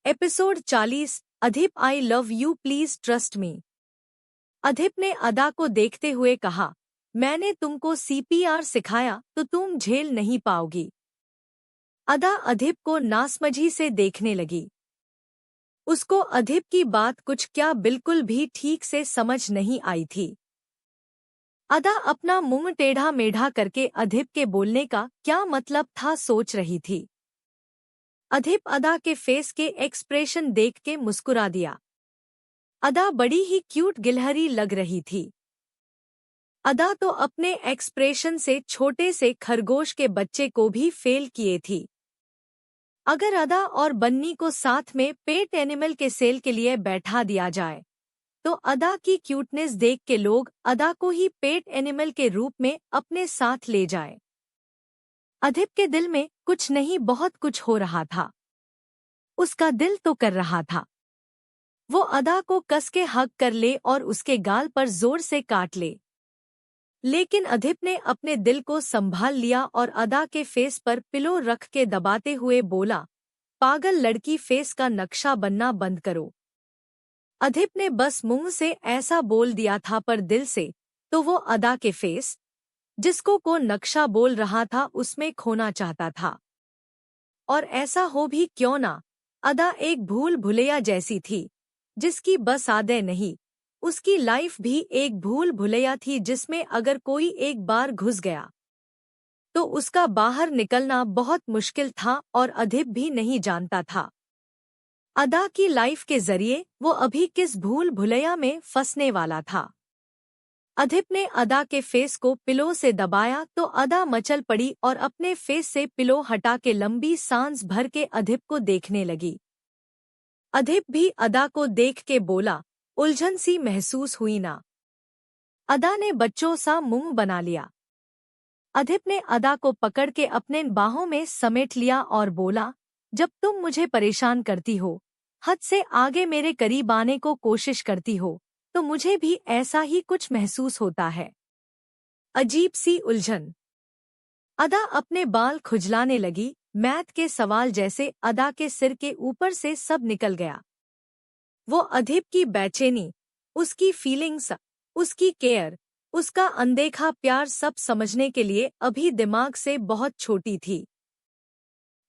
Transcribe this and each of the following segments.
Episode 40। Adhip, I love you, please trust me. Adhip ने अदा को देखते हुए कहा, मैंने तुमको सीपीआर सिखाया तो तुम झेल नहीं पाओगी। अदा अधिप को नासमझी से देखने लगी। उसको अधिप की बात कुछ क्या बिल्कुल भी ठीक से समझ नहीं आई थी। अदा अपना मुंह टेढ़ा मेढ़ा करके अधिप के बोलने का क्या मतलब था सोच रही थी। अधिप अदा के फेस के एक्सप्रेशन देख के मुस्कुरा दिया। अदा बड़ी ही क्यूट गिलहरी लग रही थी। अदा तो अपने एक्सप्रेशन से छोटे से खरगोश के बच्चे को भी फेल किए थी। अगर अदा और बन्नी को साथ में पेट एनिमल के सेल के लिए बैठा दिया जाए तो अदा की क्यूटनेस देख के लोग अदा को ही पेट एनिमल के रूप में अपने साथ ले जाए। अधिप के दिल में कुछ नहीं बहुत कुछ हो रहा था। उसका दिल तो कर रहा था वो अदा को कस के हग कर ले और उसके गाल पर जोर से काट ले, लेकिन अधिप ने अपने दिल को संभाल लिया और अदा के फेस पर पिलो रख के दबाते हुए बोला, पागल लड़की, फेस का नक्शा बनना बंद करो। अधिप ने बस मुंह से ऐसा बोल दिया था पर दिल से तो वो अदा के फेस, जिसको को नक्शा बोल रहा था, उसमें खोना चाहता था। और ऐसा हो भी क्यों ना, अदा एक भूल भुलैया जैसी थी जिसकी बस आदे नहीं। उसकी लाइफ भी एक भूल भुलैया थी जिसमें अगर कोई एक बार घुस गया तो उसका बाहर निकलना बहुत मुश्किल था और अधिप भी नहीं जानता था अदा की लाइफ के जरिए वो अभी किस भूल भुलैया में फंसने वाला था। अधिप ने अदा के फेस को पिलो से दबाया तो अदा मचल पड़ी और अपने फेस से पिलो हटा के लंबी सांस भर के अधिप को देखने लगी। अधिप भी अदा को देख के बोला, उलझन सी महसूस हुई ना? अदा ने बच्चों सा मुंह बना लिया। अधिप ने अदा को पकड़ के अपने बाहों में समेट लिया और बोला, जब तुम मुझे परेशान करती हो, हद से आगे मेरे करीब आने को कोशिश करती हो, तो मुझे भी ऐसा ही कुछ महसूस होता है। अजीब सी उलझन। अदा अपने बाल खुजलाने लगी। मैथ के सवाल जैसे अदा के सिर के ऊपर से सब निकल गया। वो अधिप की बेचैनी, उसकी फीलिंग्स, उसकी केयर, उसका अनदेखा प्यार सब समझने के लिए अभी दिमाग से बहुत छोटी थी।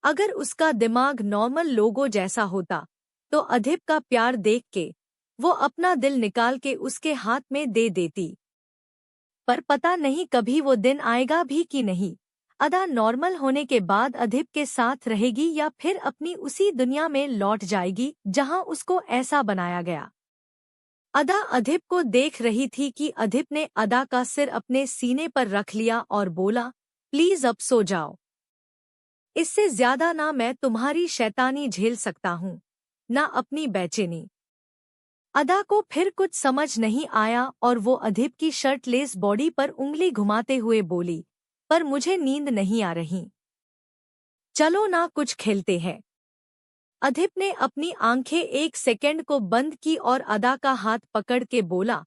अगर उसका दिमाग नॉर्मल लोगों जैसा होता तो अधिप का प्यार देख के वो अपना दिल निकाल के उसके हाथ में दे देती। पर पता नहीं कभी वो दिन आएगा भी कि नहीं। अदा नॉर्मल होने के बाद अधिप के साथ रहेगी या फिर अपनी उसी दुनिया में लौट जाएगी जहां उसको ऐसा बनाया गया। अदा अधिप को देख रही थी कि अधिप ने अदा का सिर अपने सीने पर रख लिया और बोला, प्लीज अब सो जाओ। इससे ज्यादा ना मैं तुम्हारी शैतानी झेल सकता हूँ, ना अपनी बेचैनी। अदा को फिर कुछ समझ नहीं आया और वो अधिप की शर्टलेस बॉडी पर उंगली घुमाते हुए बोली, पर मुझे नींद नहीं आ रही। चलो ना कुछ खेलते हैं। अधिप ने अपनी आंखें एक सेकंड को बंद की और अदा का हाथ पकड़ के बोला,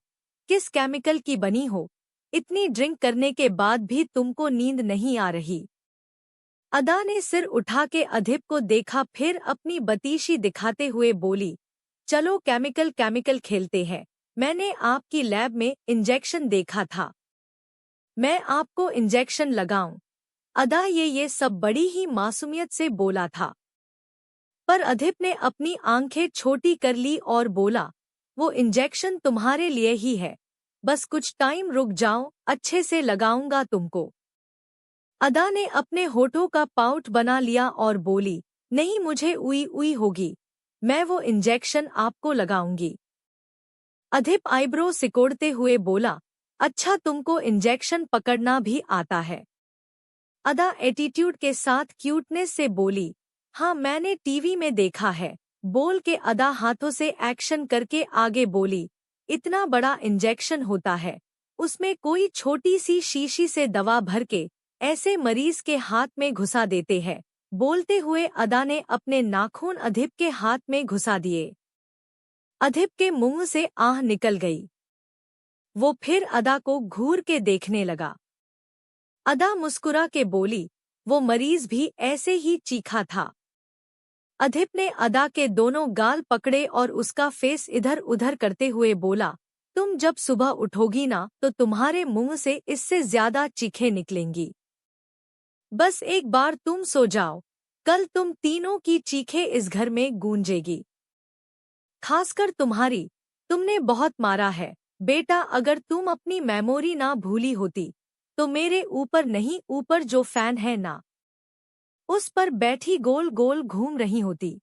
किस केमिकल की बनी हो, इतनी ड्रिंक करने के बाद भी तुमको नींद नहीं आ रही? अदा ने सिर उठा के अधिप को देखा, फिर अपनी बतीशी दिखाते हुए बोली, चलो केमिकल केमिकल खेलते हैं। मैंने आपकी लैब में इंजेक्शन देखा था, मैं आपको इंजेक्शन लगाऊं? अदा ये सब बड़ी ही मासूमियत से बोला था। पर अधिप ने अपनी आंखें छोटी कर ली और बोला, वो इंजेक्शन तुम्हारे लिए ही है, बस कुछ टाइम रुक जाओ, अच्छे से लगाऊंगा तुमको। अदा ने अपने होठों का पाउट बना लिया और बोली, नहीं मुझे उई उई होगी, मैं वो इंजेक्शन आपको लगाऊंगी। अधिप आईब्रो सिकोड़ते हुए बोला, अच्छा तुमको इंजेक्शन पकड़ना भी आता है? अदा एटीट्यूड के साथ क्यूटनेस से बोली, हाँ मैंने टीवी में देखा है। बोल के अदा हाथों से एक्शन करके आगे बोली, इतना बड़ा इंजेक्शन होता है, उसमें कोई छोटी सी शीशी से दवा भर के ऐसे मरीज के हाथ में घुसा देते हैं। बोलते हुए अदा ने अपने नाखून अधिप के हाथ में घुसा दिए। अधिप के मुंह से आह निकल गई। वो फिर अदा को घूर के देखने लगा। अदा मुस्कुरा के बोली, वो मरीज भी ऐसे ही चीखा था। अधिप ने अदा के दोनों गाल पकड़े और उसका फेस इधर उधर करते हुए बोला, तुम जब सुबह उठोगी ना तो तुम्हारे मुंह से इससे ज्यादा चीखें निकलेंगी। बस एक बार तुम सो जाओ, कल तुम तीनों की चीखें इस घर में गूंजेगी। खासकर तुम्हारी, तुमने बहुत मारा है बेटा। अगर तुम अपनी मेमोरी ना भूली होती तो मेरे ऊपर नहीं, ऊपर जो फैन है ना, उस पर बैठी गोल गोल घूम रही होती।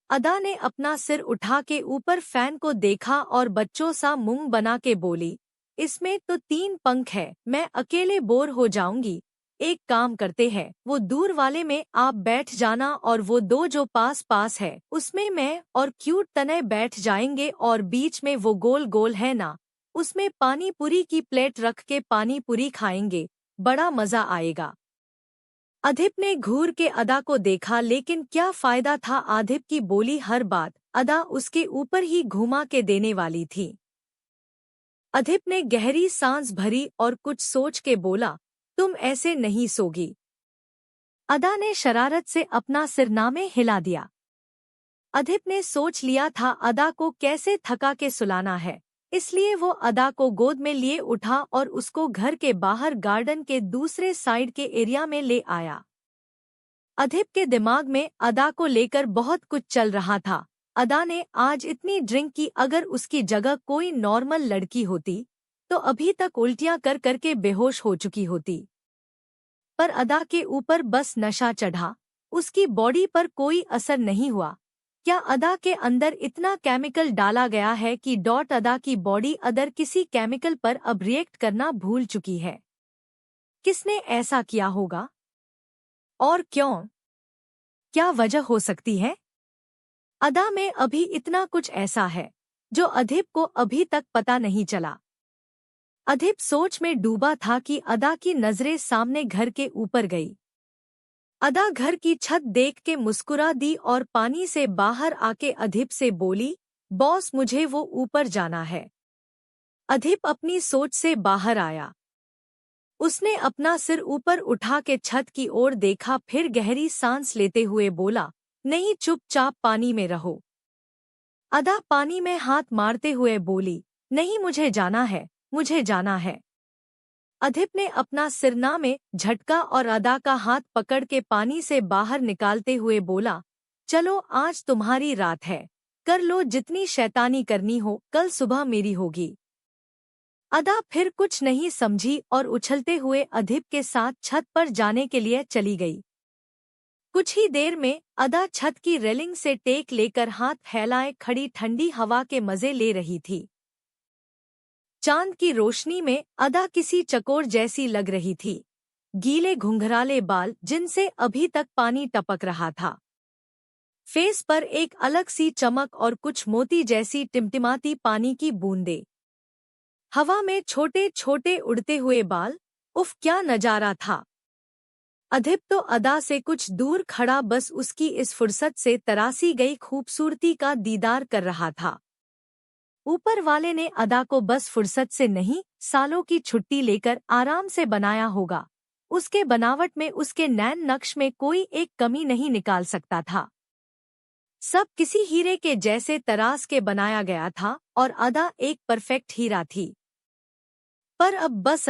अदा ने अपना सिर उठा के ऊपर फैन को देखा और बच्चों सा मुंह बना के बोली, इसमें तो 3 पंख है, मैं अकेले बोर हो जाऊंगी। एक काम करते हैं, वो दूर वाले में आप बैठ जाना और वो 2 जो पास पास है उसमें मैं और क्यूट तनय बैठ जाएंगे और बीच में वो गोल गोल है ना, उसमें पानी पूरी की प्लेट रख के पानी पूरी खाएंगे, बड़ा मजा आएगा। अधिप ने घूर के अदा को देखा, लेकिन क्या फायदा था, अधिप की बोली हर बात अदा उसके ऊपर ही घुमा के देने वाली थी। अधिप ने गहरी सांस भरी और कुछ सोच के बोला, तुम ऐसे नहीं सोगी। अदा ने शरारत से अपना सिरनामे हिला दिया। अधिप ने सोच लिया था अदा को कैसे थका के सुलाना है, इसलिए वो अदा को गोद में लिए उठा और उसको घर के बाहर गार्डन के दूसरे साइड के एरिया में ले आया। अधिप के दिमाग में अदा को लेकर बहुत कुछ चल रहा था। अदा ने आज इतनी ड्रिंक की, अगर उसकी जगह कोई नॉर्मल लड़की होती तो अभी तक उल्टियां कर करके बेहोश हो चुकी होती। पर अदा के ऊपर बस नशा चढ़ा, उसकी बॉडी पर कोई असर नहीं हुआ। क्या अदा के अंदर इतना केमिकल डाला गया है कि अदा की बॉडी अदर किसी केमिकल पर अब रिएक्ट करना भूल चुकी है? किसने ऐसा किया होगा और क्यों? क्या वजह हो सकती है? अदा में अभी इतना कुछ ऐसा है जो अधिप को अभी तक पता नहीं चला। अधिप सोच में डूबा था कि अदा की नजरें सामने घर के ऊपर गई। अदा घर की छत देख के मुस्कुरा दी और पानी से बाहर आके अधिप से बोली, बॉस मुझे वो ऊपर जाना है। अधिप अपनी सोच से बाहर आया। उसने अपना सिर ऊपर उठा के छत की ओर देखा, फिर गहरी सांस लेते हुए बोला, नहीं, चुपचाप पानी में रहो। अदा पानी में हाथ मारते हुए बोली, नहीं, मुझे जाना है, मुझे जाना है। अधिप ने अपना सिरनामे झटका और अदा का हाथ पकड़ के पानी से बाहर निकालते हुए बोला, चलो आज तुम्हारी रात है, कर लो जितनी शैतानी करनी हो, कल सुबह मेरी होगी। अदा फिर कुछ नहीं समझी और उछलते हुए अधिप के साथ छत पर जाने के लिए चली गई। कुछ ही देर में अदा छत की रेलिंग से टेक लेकर हाथ फैलाए खड़ी ठंडी हवा के मजे ले रही थी। चांद की रोशनी में अदा किसी चकोर जैसी लग रही थी। गीले घुंघराले बाल जिनसे अभी तक पानी टपक रहा था, फेस पर एक अलग सी चमक और कुछ मोती जैसी टिमटिमाती पानी की बूंदें। हवा में छोटे छोटे उड़ते हुए बाल, उफ क्या नजारा था। अधिप तो अदा से कुछ दूर खड़ा बस उसकी इस फुर्सत से तरासी गई खूबसूरती का दीदार कर रहा था। ऊपर वाले ने अदा को बस फुर्सत से नहीं, सालों की छुट्टी लेकर आराम से बनाया होगा। उसके बनावट में, उसके नैन नक्श में कोई एक कमी नहीं निकाल सकता था। सब किसी हीरे के जैसे तरास के बनाया गया था और अदा एक परफेक्ट हीरा थी। पर अब बस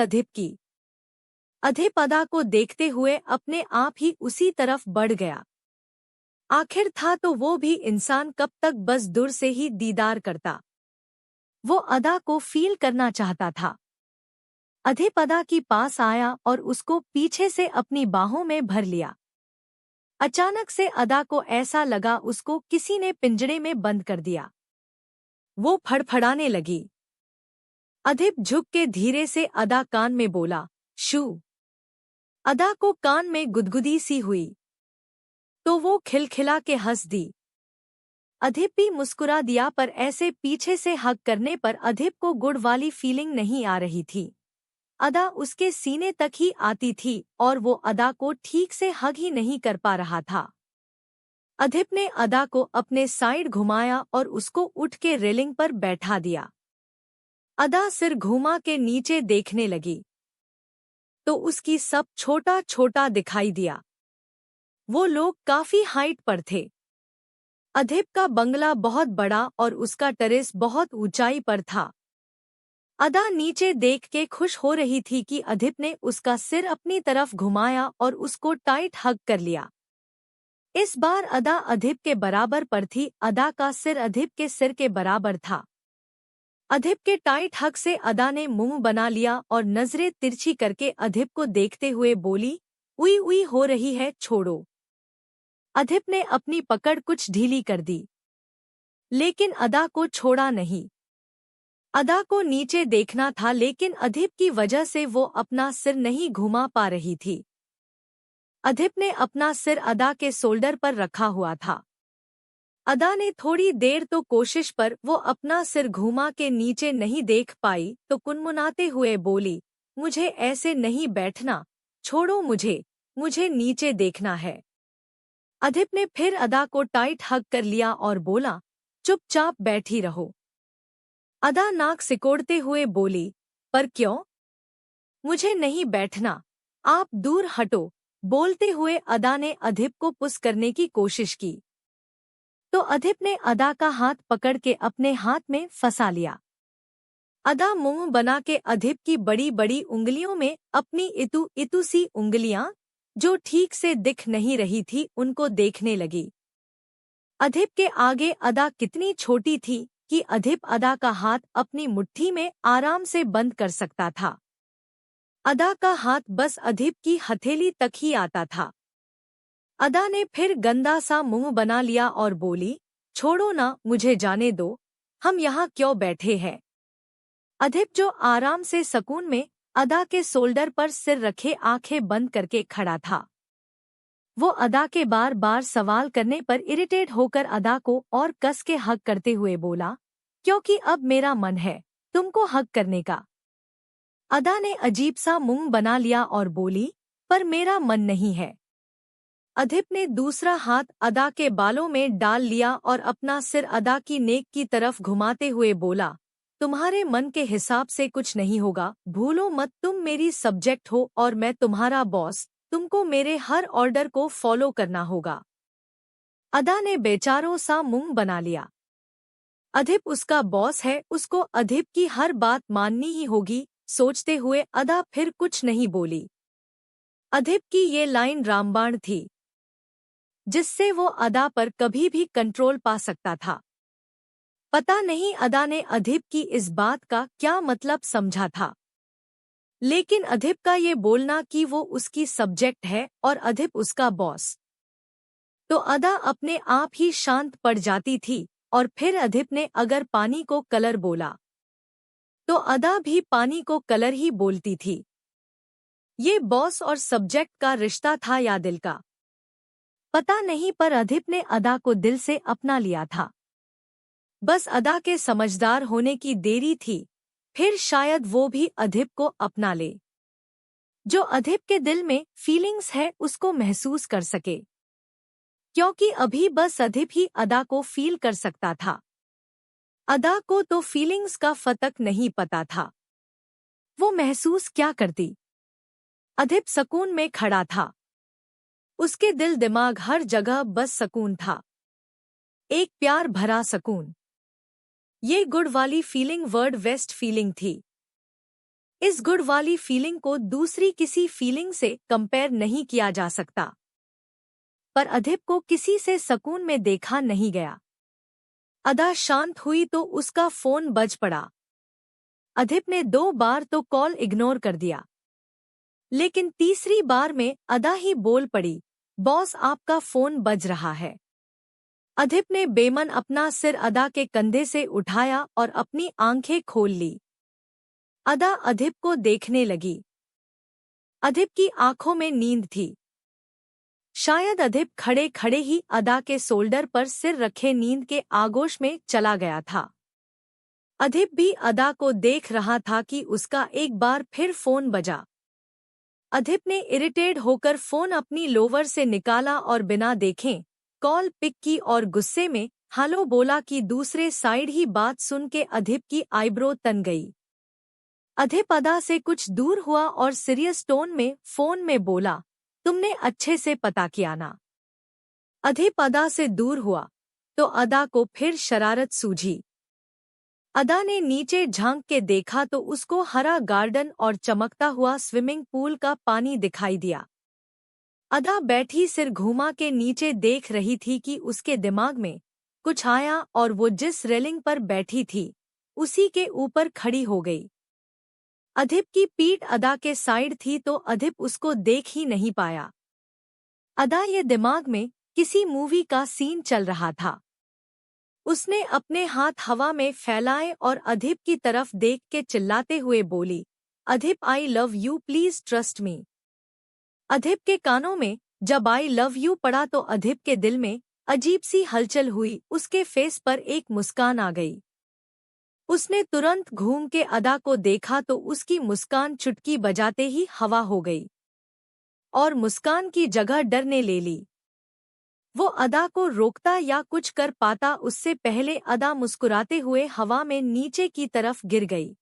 अधिप अदा को देखते हुए अपने आप ही उसी तरफ बढ़ गया। आखिर था तो वो भी इंसान, कब तक बस दूर से ही दीदार करता। वो अदा को फील करना चाहता था। अधिप अदा की पास आया और उसको पीछे से अपनी बाहों में भर लिया। अचानक से अदा को ऐसा लगा उसको किसी ने पिंजड़े में बंद कर दिया। वो फड़फड़ाने लगी। अधिप झुक के धीरे से अदा कान में बोला, शू। अदा को कान में गुदगुदी सी हुई तो वो खिलखिला के हंस दी। अधिप भी मुस्कुरा दिया, पर ऐसे पीछे से हग करने पर अधिप को गुड़ वाली फीलिंग नहीं आ रही थी। अदा उसके सीने तक ही आती थी और वो अदा को ठीक से हग ही नहीं कर पा रहा था। अधिप ने अदा को अपने साइड घुमाया और उसको उठ के रेलिंग पर बैठा दिया। अदा सिर घुमा के नीचे देखने लगी तो उसकी सब छोटा छोटा दिखाई दिया। वो लोग काफी हाइट पर थे। अधिप का बंगला बहुत बड़ा और उसका टेरेस बहुत ऊंचाई पर था। अदा नीचे देख के खुश हो रही थी कि अधिप ने उसका सिर अपनी तरफ घुमाया और उसको टाइट हग कर लिया। इस बार अदा अधिप के बराबर पर थी। अदा का सिर अधिप के सिर के बराबर था। अधिप के टाइट हग से अदा ने मुंह बना लिया और नजरें तिरछी करके अधिप को देखते हुए बोली, उई उई हो रही है, छोड़ो। अधिप ने अपनी पकड़ कुछ ढीली कर दी, लेकिन अदा को छोड़ा नहीं। अदा को नीचे देखना था, लेकिन अधिप की वजह से वो अपना सिर नहीं घुमा पा रही थी। अधिप ने अपना सिर अदा के शोल्डर पर रखा हुआ था। अदा ने थोड़ी देर तो कोशिश, पर वो अपना सिर घुमा के नीचे नहीं देख पाई तो कुनमुनाते हुए बोली, मुझे ऐसे नहीं बैठना, छोड़ो मुझे, मुझे नीचे देखना है। अधिप ने फिर अदा को टाइट हग कर लिया और बोला, चुपचाप बैठी रहो। अदा नाक सिकोड़ते हुए बोली, पर क्यों? मुझे नहीं बैठना, आप दूर हटो। बोलते हुए अदा ने अधिप को पुश करने की कोशिश की, तो अधिप ने अदा का हाथ पकड़ के अपने हाथ में फंसा लिया। अदा मुंह बना के अधिप की बड़ी बड़ी उंगलियों में अपनी इतू इतू सी उंगलियां, जो ठीक से दिख नहीं रही थी, उनको देखने लगी। अधिप के आगे अदा कितनी छोटी थी कि अधिप अदा का हाथ अपनी मुट्ठी में आराम से बंद कर सकता था। अदा का हाथ बस अधिप की हथेली तक ही आता था। अदा ने फिर गंदा सा मुंह बना लिया और बोली, छोड़ो ना, मुझे जाने दो, हम यहाँ क्यों बैठे हैं। अधिप जो आराम से सुकून में अदा के शोल्डर पर सिर रखे आंखें बंद करके खड़ा था, वो अदा के बार बार सवाल करने पर इरिटेट होकर अदा को और कस के हग करते हुए बोला, क्योंकि अब मेरा मन है तुमको हग करने का। अदा ने अजीब सा मुंह बना लिया और बोली, पर मेरा मन नहीं है। अधिप ने दूसरा हाथ अदा के बालों में डाल लिया और अपना सिर अदा की नेक की तरफ घुमाते हुए बोला, तुम्हारे मन के हिसाब से कुछ नहीं होगा, भूलो मत, तुम मेरी सब्जेक्ट हो और मैं तुम्हारा बॉस, तुमको मेरे हर ऑर्डर को फॉलो करना होगा। अदा ने बेचारों सा मुंह बना लिया। अधिप उसका बॉस है, उसको अधिप की हर बात माननी ही होगी, सोचते हुए अदा फिर कुछ नहीं बोली। अधिप की ये लाइन रामबाण थी, जिससे वो अदा पर कभी भी कंट्रोल पा सकता था। पता नहीं अदा ने अधिप की इस बात का क्या मतलब समझा था, लेकिन अधिप का ये बोलना कि वो उसकी सब्जेक्ट है और अधिप उसका बॉस, तो अदा अपने आप ही शांत पड़ जाती थी। और फिर अधिप ने अगर पानी को कलर बोला, तो अदा भी पानी को कलर ही बोलती थी। ये बॉस और सब्जेक्ट का रिश्ता था या दिल का, पता नहीं, पर अधिप ने अदा को दिल से अपना लिया था। बस अदा के समझदार होने की देरी थी, फिर शायद वो भी अधिप को अपना ले। जो अधिप के दिल में फीलिंग्स है उसको महसूस कर सके, क्योंकि अभी बस अधिप ही अदा को फील कर सकता था। अदा को तो फीलिंग्स का फतक नहीं पता था, वो महसूस क्या करती। अधिप सुकून में खड़ा था, उसके दिल दिमाग हर जगह बस सुकून था, एक प्यार भरा सुकून। ये गुड वाली फीलिंग वर्ड वेस्ट फीलिंग थी। इस गुड वाली फीलिंग को दूसरी किसी फीलिंग से कंपेयर नहीं किया जा सकता। पर अधिप को किसी से सुकून में देखा नहीं गया। अदा शांत हुई तो उसका फोन बज पड़ा। अधिप ने 2 बार तो कॉल इग्नोर कर दिया, लेकिन तीसरी बार में अदा ही बोल पड़ी, बॉस आपका फोन बज रहा है। अधिप ने बेमन अपना सिर अदा के कंधे से उठाया और अपनी आंखें खोल ली। अदा अधिप को देखने लगी। अधिप की आंखों में नींद थी। शायद अधिप खड़े खड़े ही अदा के शोल्डर पर सिर रखे नींद के आगोश में चला गया था। अधिप भी अदा को देख रहा था कि उसका एक बार फिर फोन बजा। अधिप ने इरिटेट होकर फोन अपनी लोवर से निकाला और बिना देखे कॉल पिक की और गुस्से में हेलो बोला कि दूसरे साइड ही बात सुन के अधिप की आईब्रो तन गई। अधिप अदा से कुछ दूर हुआ और सीरियस टोन में फोन में बोला, तुमने अच्छे से पता किया ना। अधिप अदा से दूर हुआ, तो अदा को फिर शरारत सूझी। अदा ने नीचे झांक के देखा तो उसको हरा गार्डन और चमकता हुआ स्विमिंग पूल का पानी दिखाई दिया। अदा बैठी सिर घुमा के नीचे देख रही थी कि उसके दिमाग में कुछ आया और वो जिस रेलिंग पर बैठी थी उसी के ऊपर खड़ी हो गई। अधिप की पीठ अदा के साइड थी तो अधिप उसको देख ही नहीं पाया। अदा ये दिमाग में किसी मूवी का सीन चल रहा था। उसने अपने हाथ हवा में फैलाए और अधिप की तरफ देख के चिल्लाते हुए बोली, Adhip I love you please trust me. Adhip के कानों में जब आई लव यू पड़ा तो अधिप के दिल में अजीब सी हलचल हुई, उसके फेस पर एक मुस्कान आ गई। उसने तुरंत घूम के अदा को देखा तो उसकी मुस्कान चुटकी बजाते ही हवा हो गई और मुस्कान की जगह डर ने ले ली। वो अदा को रोकता या कुछ कर पाता उससे पहले अदा मुस्कुराते हुए हवा में नीचे की तरफ गिर गई।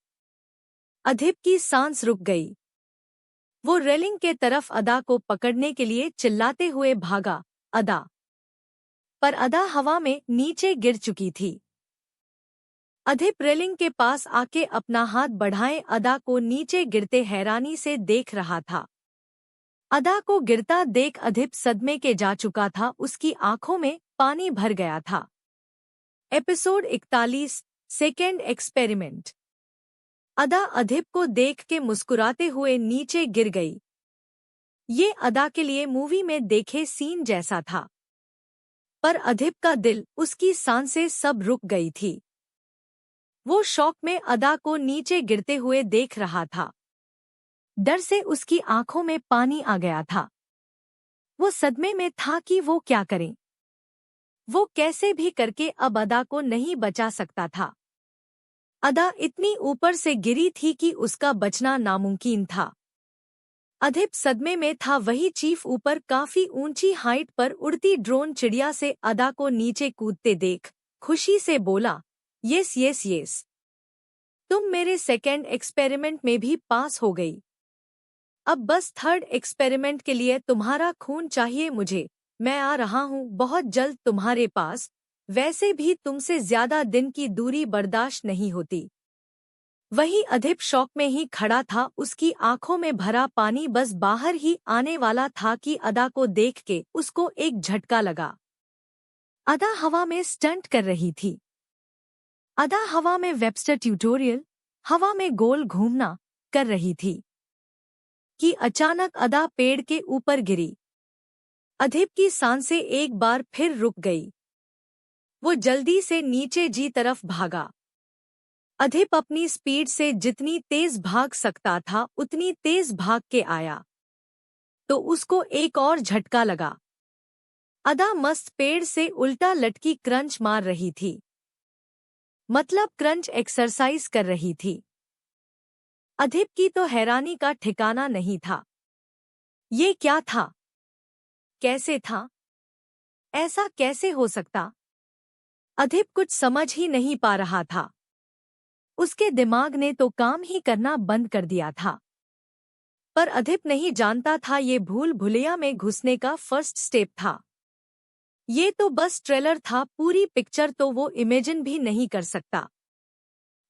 अधिप की सांस रुक गई। वो रेलिंग के तरफ अदा को पकड़ने के लिए चिल्लाते हुए भागा, अदा। पर अदा हवा में नीचे गिर चुकी थी। अधिप रेलिंग के पास आके अपना हाथ बढ़ाए अदा को नीचे गिरते हैरानी से देख रहा था। अदा को गिरता देख अधिप सदमे के जा चुका था, उसकी आंखों में पानी भर गया था। Episode 41 second experiment. अदा अधिप को देख के मुस्कुराते हुए नीचे गिर गई। ये अदा के लिए मूवी में देखे सीन जैसा था। पर अधिप का दिल, उसकी सांसें सब रुक गई थी। वो शॉक में अदा को नीचे गिरते हुए देख रहा था। डर से उसकी आंखों में पानी आ गया था। वो सदमे में था कि वो क्या करे। वो कैसे भी करके अब अदा को नहीं बचा सकता था। अदा इतनी ऊपर से गिरी थी कि उसका बचना नामुमकिन था। अधिप सदमे में था। वही चीफ ऊपर काफी ऊंची हाइट पर उड़ती ड्रोन चिड़िया से अदा को नीचे कूदते देख खुशी से बोला, यस यस यस, तुम मेरे सेकेंड एक्सपेरिमेंट में भी पास हो गई। अब बस थर्ड एक्सपेरिमेंट के लिए तुम्हारा खून चाहिए मुझे। मैं आ रहा हूँ बहुत जल्द तुम्हारे पास। वैसे भी तुमसे ज्यादा दिन की दूरी बर्दाश्त नहीं होती। वही अधिप शॉक में ही खड़ा था। उसकी आंखों में भरा पानी बस बाहर ही आने वाला था कि अदा को देख के उसको एक झटका लगा। अदा हवा में स्टंट कर रही थी। अदा हवा में वेबस्टर ट्यूटोरियल, हवा में गोल घूमना कर रही थी कि अचानक अदा पेड़ के ऊपर गिरी। अधिप की सांसें एक बार फिर रुक गई। वो जल्दी से नीचे जी तरफ भागा। अधिप अपनी स्पीड से जितनी तेज भाग सकता था उतनी तेज भाग के आया तो उसको एक और झटका लगा। अदा मस्त पेड़ से उल्टा लटकी क्रंच मार रही थी, मतलब क्रंच एक्सरसाइज कर रही थी। अधिप की तो हैरानी का ठिकाना नहीं था। ये क्या था? कैसे था? ऐसा कैसे हो सकता? अधिप कुछ समझ ही नहीं पा रहा था। उसके दिमाग ने तो काम ही करना बंद कर दिया था। पर अधिप नहीं जानता था ये भूल भुलैया में घुसने का फर्स्ट स्टेप था। ये तो बस ट्रेलर था, पूरी पिक्चर तो वो इमेजिन भी नहीं कर सकता।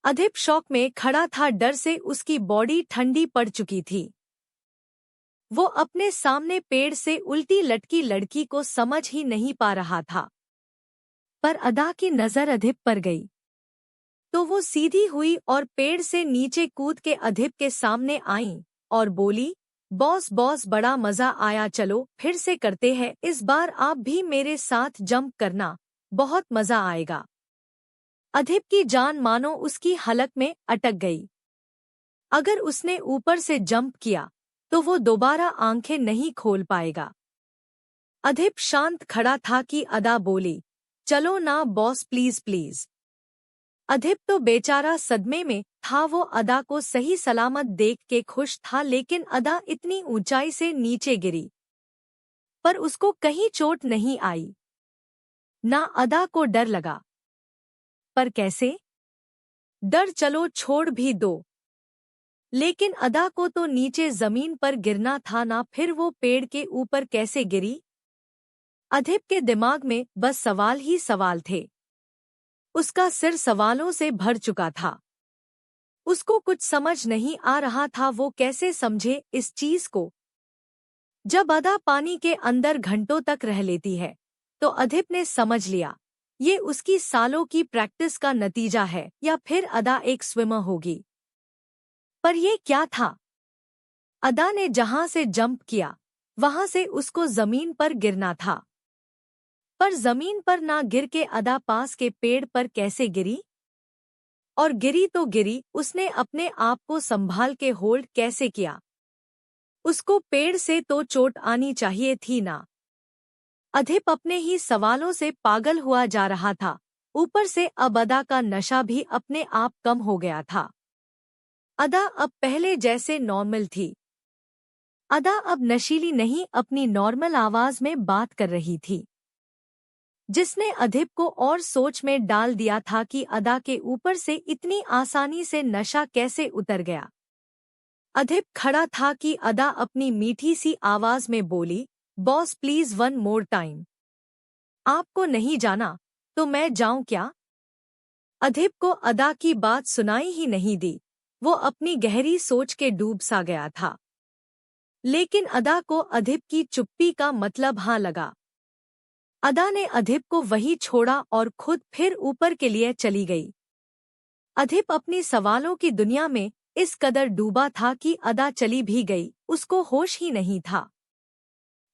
अधिप शॉक में खड़ा था, डर से उसकी बॉडी ठंडी पड़ चुकी थी। वो अपने सामने पेड़ से उल्टी लटकी लड़की को समझ ही नहीं पा रहा था। पर अदा की नजर अधिप पर गई तो वो सीधी हुई और पेड़ से नीचे कूद के अधिप के सामने आई और बोली, बॉस बॉस बड़ा मजा आया, चलो फिर से करते हैं, इस बार आप भी मेरे साथ जंप करना, बहुत मजा आएगा। अधिप की जान मानो उसकी हलक में अटक गई। अगर उसने ऊपर से जंप किया तो वो दोबारा आंखें नहीं खोल पाएगा। अधिप शांत खड़ा था कि अदा बोली, चलो ना बॉस प्लीज प्लीज। अधिप तो बेचारा सदमे में था। वो अदा को सही सलामत देख के खुश था, लेकिन अदा इतनी ऊंचाई से नीचे गिरी पर उसको कहीं चोट नहीं आई। ना अदा को डर लगा। पर कैसे? डर चलो छोड़ भी दो, लेकिन अदा को तो नीचे जमीन पर गिरना था ना। फिर वो पेड़ के ऊपर कैसे गिरी? अधिप के दिमाग में बस सवाल ही सवाल थे। उसका सिर सवालों से भर चुका था। उसको कुछ समझ नहीं आ रहा था वो कैसे समझे इस चीज को। जब अदा पानी के अंदर घंटों तक रह लेती है तो अधिप ने समझ लिया ये उसकी सालों की प्रैक्टिस का नतीजा है या फिर अदा एक स्विमर होगी। पर ये क्या था? अदा ने जहां से जंप किया वहां से उसको जमीन पर गिरना था। पर जमीन पर ना गिर के अदा पास के पेड़ पर कैसे गिरी? और गिरी तो गिरी, उसने अपने आप को संभाल के होल्ड कैसे किया? उसको पेड़ से तो चोट आनी चाहिए थी ना। अधिप अपने ही सवालों से पागल हुआ जा रहा था। ऊपर से अब अदा का नशा भी अपने आप कम हो गया था। अदा अब पहले जैसे नॉर्मल थी। अदा अब नशीली नहीं अपनी नॉर्मल आवाज में बात कर रही थी, जिसने अधिप को और सोच में डाल दिया था कि अदा के ऊपर से इतनी आसानी से नशा कैसे उतर गया। अधिप खड़ा था कि अदा अपनी मीठी सी आवाज में बोली, boss please one more time. आपको नहीं जाना तो मैं जाऊं क्या? अधिप को अदा की बात सुनाई ही नहीं दी। वो अपनी गहरी सोच के डूब सा गया था। लेकिन अदा को अधिप की चुप्पी का मतलब हाँ लगा। अदा ने अधिप को वही छोड़ा और खुद फिर ऊपर के लिए चली गई। अधिप अपनी सवालों की दुनिया में इस कदर डूबा था कि अदा चली भी गई, उसको होश ही नहीं था।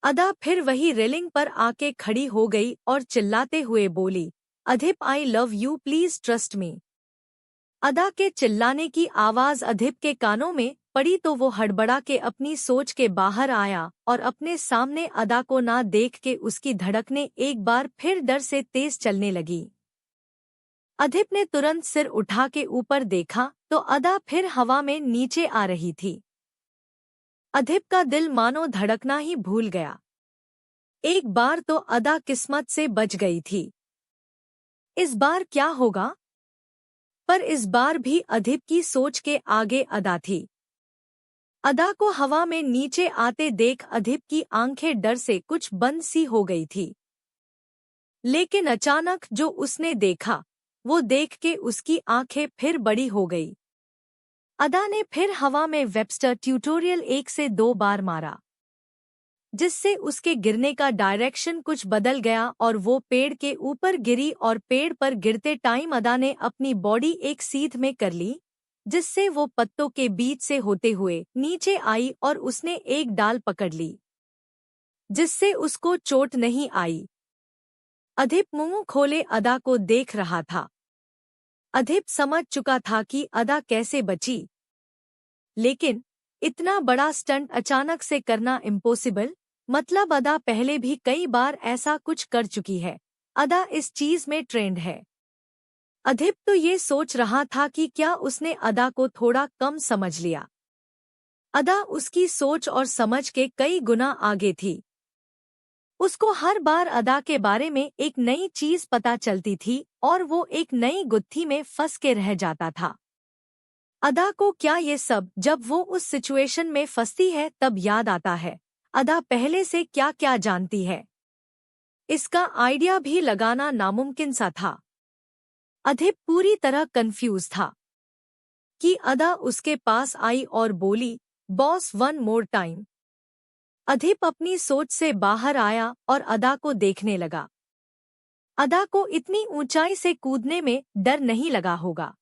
अदा फिर वही रेलिंग पर आके खड़ी हो गई और चिल्लाते हुए बोली, Adhip I love you please trust me. Ada के चिल्लाने की आवाज अधिप के कानों में पड़ी तो वो हड़बड़ा के अपनी सोच के बाहर आया और अपने सामने अदा को ना देख के उसकी धड़कनें एक बार फिर डर से तेज चलने लगी। अधिप ने तुरंत सिर उठा के ऊपर देखा तो अदा फिर हवा में नीचे आ रही थी। अधिप का दिल मानो धड़कना ही भूल गया। एक बार तो अदा किस्मत से बच गई थी। इस बार क्या होगा? पर इस बार भी अधिप की सोच के आगे अदा थी। अदा को हवा में नीचे आते देख अधिप की आंखें डर से कुछ बंद सी हो गई थी। लेकिन अचानक जो उसने देखा वो देख के उसकी आंखें फिर बड़ी हो गई। अदा ने फिर हवा में वेबस्टर ट्यूटोरियल 1 से 2 बार मारा, जिससे उसके गिरने का डायरेक्शन कुछ बदल गया और वो पेड़ के ऊपर गिरी और पेड़ पर गिरते टाइम अदा ने अपनी बॉडी एक सीध में कर ली, जिससे वो पत्तों के बीच से होते हुए नीचे आई और उसने एक डाल पकड़ ली, जिससे उसको चोट नहीं आई। अधिप मुंह खोले अदा को देख रहा था। अधिप समझ चुका था कि अदा कैसे बची, लेकिन इतना बड़ा स्टंट अचानक से करना इम्पॉसिबल, मतलब अदा पहले भी कई बार ऐसा कुछ कर चुकी है। अदा इस चीज में ट्रेंड है। अधिप तो ये सोच रहा था कि क्या उसने अदा को थोड़ा कम समझ लिया। अदा उसकी सोच और समझ के कई गुना आगे थी। उसको हर बार अदा के बारे में एक नई चीज पता चलती थी और वो एक नई गुत्थी में फंस के रह जाता था। अदा को क्या ये सब जब वो उस सिचुएशन में फंसती है तब याद आता है, अदा पहले से क्या क्या जानती है। इसका आइडिया भी लगाना नामुमकिन सा था। अधिप पूरी तरह कंफ्यूज था कि अदा उसके पास आई और बोली, बॉस वन मोर टाइम। अधिप अपनी सोच से बाहर आया और अदा को देखने लगा। अदा को इतनी ऊंचाई से कूदने में डर नहीं लगा होगा,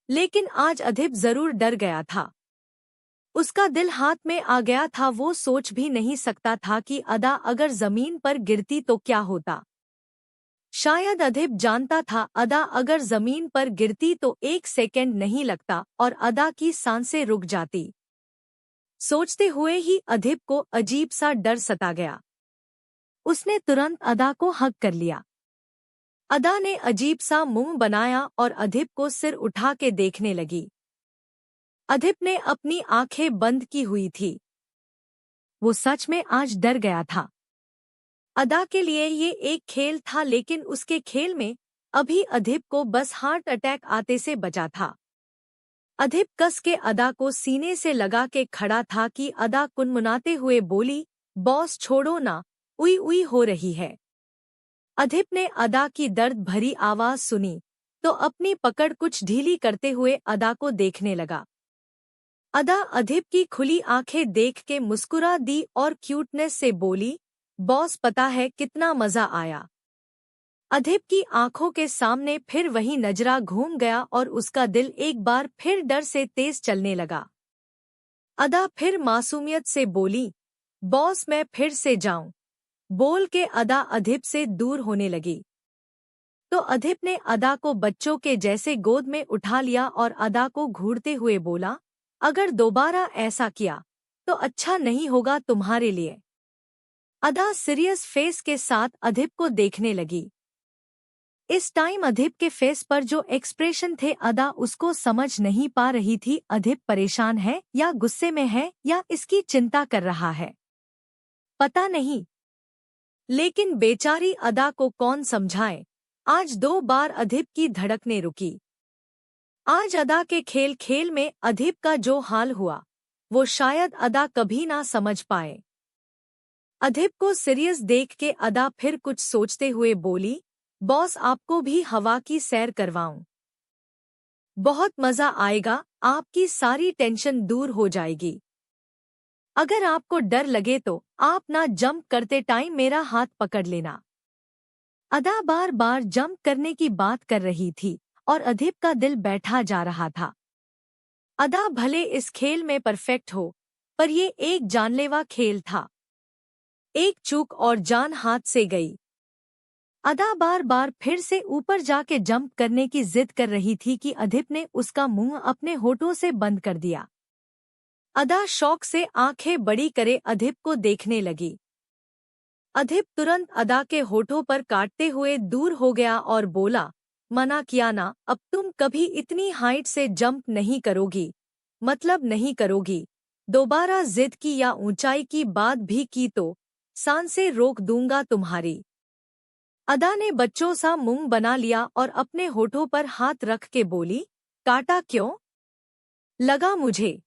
लेकिन आज अधिप जरूर डर गया था। उसका दिल हाथ में आ गया था। वो सोच भी नहीं सकता था कि अदा अगर जमीन पर गिरती तो क्या होता। शायद अधिप जानता था अदा अगर जमीन पर गिरती तो 1 सेकंड नहीं लगता और अदा की सांसें रुक जाती। सोचते हुए ही अधिप को अजीब सा डर सता गया। उसने तुरंत अदा को हग कर लिया। अदा ने अजीब सा मुंह बनाया और अधिप को सिर उठा के देखने लगी। अधिप ने अपनी आंखें बंद की हुई थी। वो सच में आज डर गया था। अदा के लिए ये एक खेल था, लेकिन उसके खेल में अभी अधिप को बस हार्ट अटैक आते से बचा था। अधिप कस के अदा को सीने से लगा के खड़ा था कि अदा कुनमुनाते हुए बोली, बॉस छोड़ो ना, उई उई हो रही है। अधिप ने अदा की दर्द भरी आवाज सुनी तो अपनी पकड़ कुछ ढीली करते हुए अदा को देखने लगा। अदा अधिप की खुली आंखें देख के मुस्कुरा दी और क्यूटनेस से बोली, बॉस पता है कितना मजा आया। अधिप की आंखों के सामने फिर वही नजरा घूम गया और उसका दिल एक बार फिर डर से तेज चलने लगा। अदा फिर मासूमियत से बोली, बॉस मैं फिर से जाऊं? बोल के अदा अधिप से दूर होने लगी। तो अधिप ने अदा को बच्चों के जैसे गोद में उठा लिया और अदा को घूरते हुए बोला, अगर दोबारा ऐसा किया तो अच्छा नहीं होगा तुम्हारे लिए। अदा सीरियस फेस के साथ अधिप को देखने लगी। इस टाइम अधिप के फेस पर जो एक्सप्रेशन थे अदा उसको समझ नहीं पा रही थी। अधिप परेशान है या गुस्से में है या इसकी चिंता कर रहा है, पता नहीं। लेकिन बेचारी अदा को कौन समझाए। आज 2 बार अधिप की धड़कनें रुकी। आज अदा के खेल खेल में अधिप का जो हाल हुआ वो शायद अदा कभी ना समझ पाए। अधिप को सीरियस देख के अदा फिर कुछ सोचते हुए बोली, बॉस आपको भी हवा की सैर करवाऊं? बहुत मजा आएगा, आपकी सारी टेंशन दूर हो जाएगी। अगर आपको डर लगे तो आप ना जंप करते टाइम मेरा हाथ पकड़ लेना। अदा बार बार जंप करने की बात कर रही थी और अधिप का दिल बैठा जा रहा था। अदा भले इस खेल में परफेक्ट हो, पर ये एक जानलेवा खेल था। एक चूक और जान हाथ से गई। अदा बार बार फिर से ऊपर जाके जंप करने की जिद कर रही थी कि अधिप ने उसका मुंह अपने होठों से बंद कर दिया। अदा शौक से आंखें बड़ी करे अधिप को देखने लगी। अधिप तुरंत अदा के होठों पर काटते हुए दूर हो गया और बोला, मना किया ना, अब तुम कभी इतनी हाइट से जंप नहीं करोगी, मतलब नहीं करोगी। दोबारा जिद की या ऊंचाई की बात भी की तो सांसें रोक दूंगा तुम्हारी। अदा ने बच्चों सा मुंह बना लिया और अपने होठों पर हाथ रख के बोली, काटा क्यों? लगा मुझे।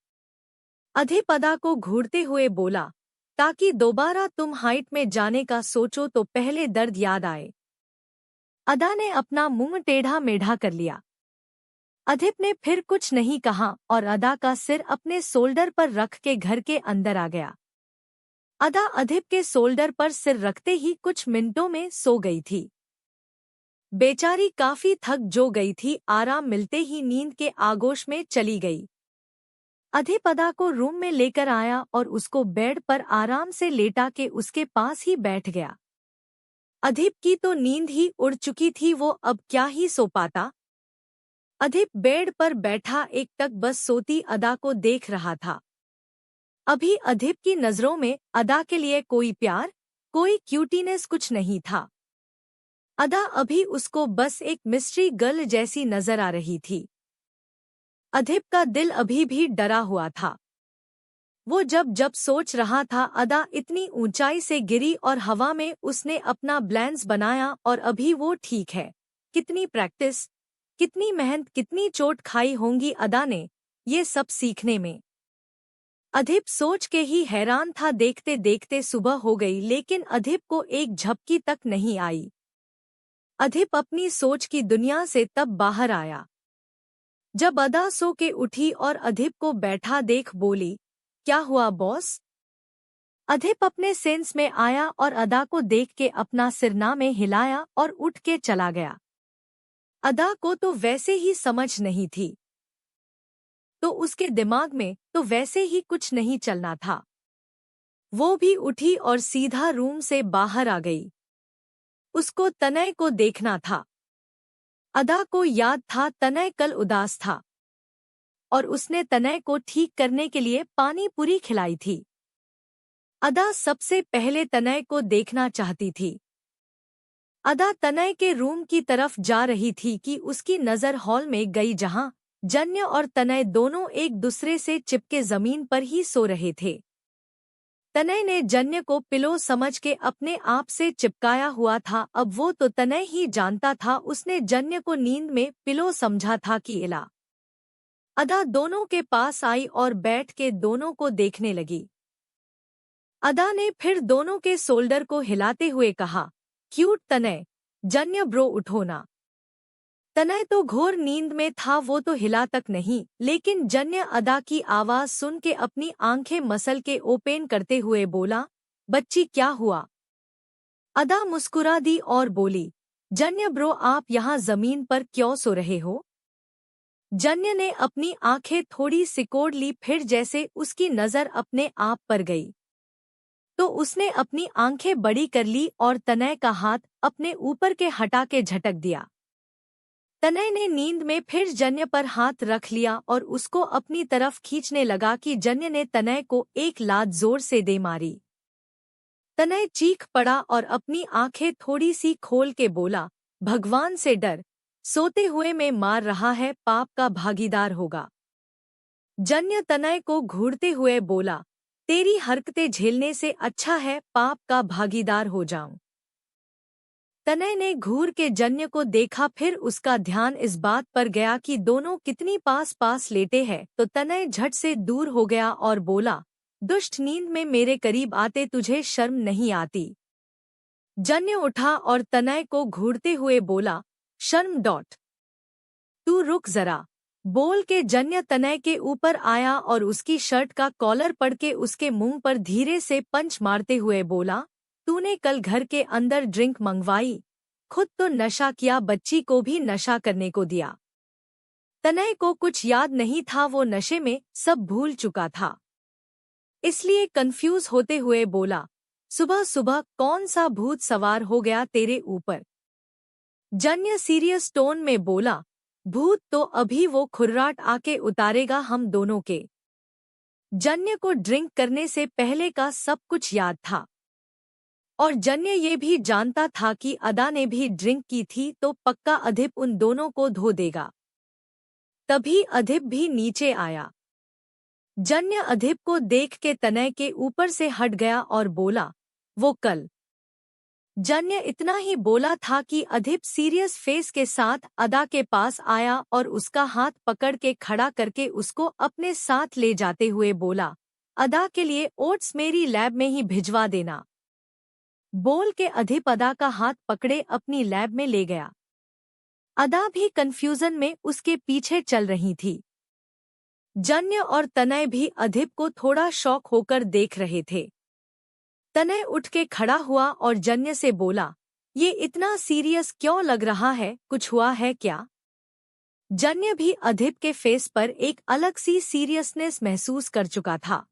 अधिप अदा को घूरते हुए बोला, ताकि दोबारा तुम हाइट में जाने का सोचो तो पहले दर्द याद आए। अदा ने अपना मुंह टेढ़ा मेढ़ा कर लिया। अधिप ने फिर कुछ नहीं कहा और अदा का सिर अपने शोल्डर पर रख के घर के अंदर आ गया। अदा अधिप के शोल्डर पर सिर रखते ही कुछ मिनटों में सो गई थी। बेचारी काफी थक जो गई थी, आराम मिलते ही नींद के आगोश में चली गई। अधिप अदा को रूम में लेकर आया और उसको बेड पर आराम से लेटा के उसके पास ही बैठ गया। अधिप की तो नींद ही उड़ चुकी थी, वो अब क्या ही सो पाता। अधिप बेड पर बैठा एक टक बस सोती अदा को देख रहा था। अभी अधिप की नजरों में अदा के लिए कोई प्यार, कोई क्यूटीनेस कुछ नहीं था। अदा अभी उसको बस एक मिस्ट्री गर्ल जैसी नजर आ रही थी। अधिप का दिल अभी भी डरा हुआ था। वो जब जब सोच रहा था अदा इतनी ऊंचाई से गिरी और हवा में उसने अपना बैलेंस बनाया और अभी वो ठीक है। कितनी प्रैक्टिस, कितनी मेहनत, कितनी चोट खाई होंगी अदा ने ये सब सीखने में। अधिप सोच के ही हैरान था। देखते देखते सुबह हो गई लेकिन अधिप को एक झपकी तक नहीं आई। अधिप अपनी सोच की दुनिया से तब बाहर आया जब अदा सो के उठी और अधिप को बैठा देख बोली, क्या हुआ बॉस? अधिप अपने सेंस में आया और अदा को देख के अपना सिरना में हिलाया और उठ के चला गया। अदा को तो वैसे ही समझ नहीं थी, तो उसके दिमाग में तो वैसे ही कुछ नहीं चलना था। वो भी उठी और सीधा रूम से बाहर आ गई। उसको तनय को देखना था। अदा को याद था तनय कल उदास था और उसने तनय को ठीक करने के लिए पानी पूरी खिलाई थी। अदा सबसे पहले तनय को देखना चाहती थी। अदा तनय के रूम की तरफ जा रही थी कि उसकी नज़र हॉल में गई जहां जन्य और तनय दोनों एक दूसरे से चिपके जमीन पर ही सो रहे थे। तनय ने जन्य को पिलो समझ के अपने आप से चिपकाया हुआ था। अब वो तो तनय ही जानता था उसने जन्य को नींद में पिलो समझा था कि इला। अदा दोनों के पास आई और बैठ के दोनों को देखने लगी। अदा ने फिर दोनों के शोल्डर को हिलाते हुए कहा, क्यूट तनय, जन्य ब्रो उठो ना। तनय तो घोर नींद में था, वो तो हिला तक नहीं, लेकिन जन्य अदा की आवाज सुन के अपनी आंखें मसल के ओपन करते हुए बोला, बच्ची क्या हुआ? अदा मुस्कुरा दी और बोली, जन्य ब्रो आप यहाँ जमीन पर क्यों सो रहे हो? जन्य ने अपनी आंखें थोड़ी सिकोड़ ली, फिर जैसे उसकी नजर अपने आप पर गई तो उसने अपनी आंखें बड़ी कर ली और तनय का हाथ अपने ऊपर के हटा के झटक दिया। तनय ने नींद में फिर जन्य पर हाथ रख लिया और उसको अपनी तरफ खींचने लगा कि जन्य ने तनय को एक लात जोर से दे मारी। तनय चीख पड़ा और अपनी आंखें थोड़ी सी खोल के बोला, भगवान से डर, सोते हुए में मार रहा है, पाप का भागीदार होगा। जन्य तनय को घूरते हुए बोला, तेरी हरकतें झेलने से अच्छा है पाप का भागीदार हो जाऊं। तनय ने घूर के जन्य को देखा, फिर उसका ध्यान इस बात पर गया कि दोनों कितनी पास पास लेटे हैं, तो तनय झट से दूर हो गया और बोला, दुष्ट, नींद में मेरे करीब आते तुझे शर्म नहीं आती? जन्य उठा और तनय को घूरते हुए बोला, शर्म डॉट, तू रुक जरा, बोल के जन्य तनय के ऊपर आया और उसकी शर्ट का कॉलर पड़ के उसके मुंह पर धीरे से पंच मारते हुए बोला, तूने कल घर के अंदर ड्रिंक मंगवाई, खुद तो नशा किया, बच्ची को भी नशा करने को दिया। तनय को कुछ याद नहीं था, वो नशे में सब भूल चुका था, इसलिए कंफ्यूज होते हुए बोला, सुबह सुबह कौन सा भूत सवार हो गया तेरे ऊपर? जन्य सीरियस टोन में बोला, भूत तो अभी वो खुर्राट आके उतारेगा हम दोनों के। जन्य को ड्रिंक करने से पहले का सब कुछ याद था और जन्य ये भी जानता था कि अदा ने भी ड्रिंक की थी तो पक्का अधिप उन दोनों को धो देगा। तभी अधिप भी नीचे आया। जन्य अधिप को देख के तनय के ऊपर से हट गया और बोला, वो कल। जन्य इतना ही बोला था कि अधिप सीरियस फेस के साथ अदा के पास आया और उसका हाथ पकड़ के खड़ा करके उसको अपने साथ ले जाते हुए बोला, अदा के लिए ओट्स मेरी लैब में ही भिजवा देना। बोल के अधिप अदा का हाथ पकड़े अपनी लैब में ले गया। अदा भी कंफ्यूजन में उसके पीछे चल रही थी। जन्य और तनय भी अधिप को थोड़ा शॉक होकर देख रहे थे। तनय उठ के खड़ा हुआ और जन्य से बोला, ये इतना सीरियस क्यों लग रहा है, कुछ हुआ है क्या? जन्य भी अधिप के फेस पर एक अलग सी सीरियसनेस महसूस कर चुका था।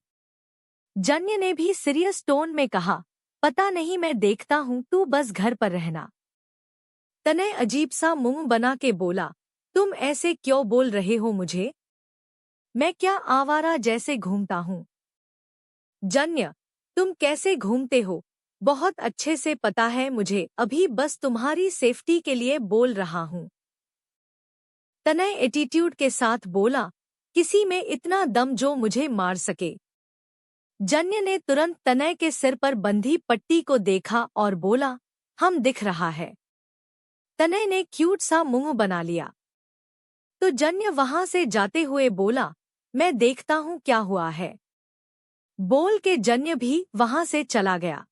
जन्य ने भी सीरियस टोन में कहा, पता नहीं, मैं देखता हूँ, तू बस घर पर रहना। तनय अजीब सा मुंह बना के बोला, तुम ऐसे क्यों बोल रहे हो मुझे? मैं क्या आवारा जैसे घूमता हूँ? जन्य, तुम कैसे घूमते हो बहुत अच्छे से पता है मुझे, अभी बस तुम्हारी सेफ्टी के लिए बोल रहा हूँ। तनय एटीट्यूड के साथ बोला, किसी में इतना दम जो मुझे मार सके? जन्य ने तुरंत तनय के सिर पर बंधी पट्टी को देखा और बोला, हम दिख रहा है। तनय ने क्यूट सा मुंह बना लिया तो जन्य वहां से जाते हुए बोला, मैं देखता हूँ क्या हुआ है। बोल के जन्य भी वहां से चला गया।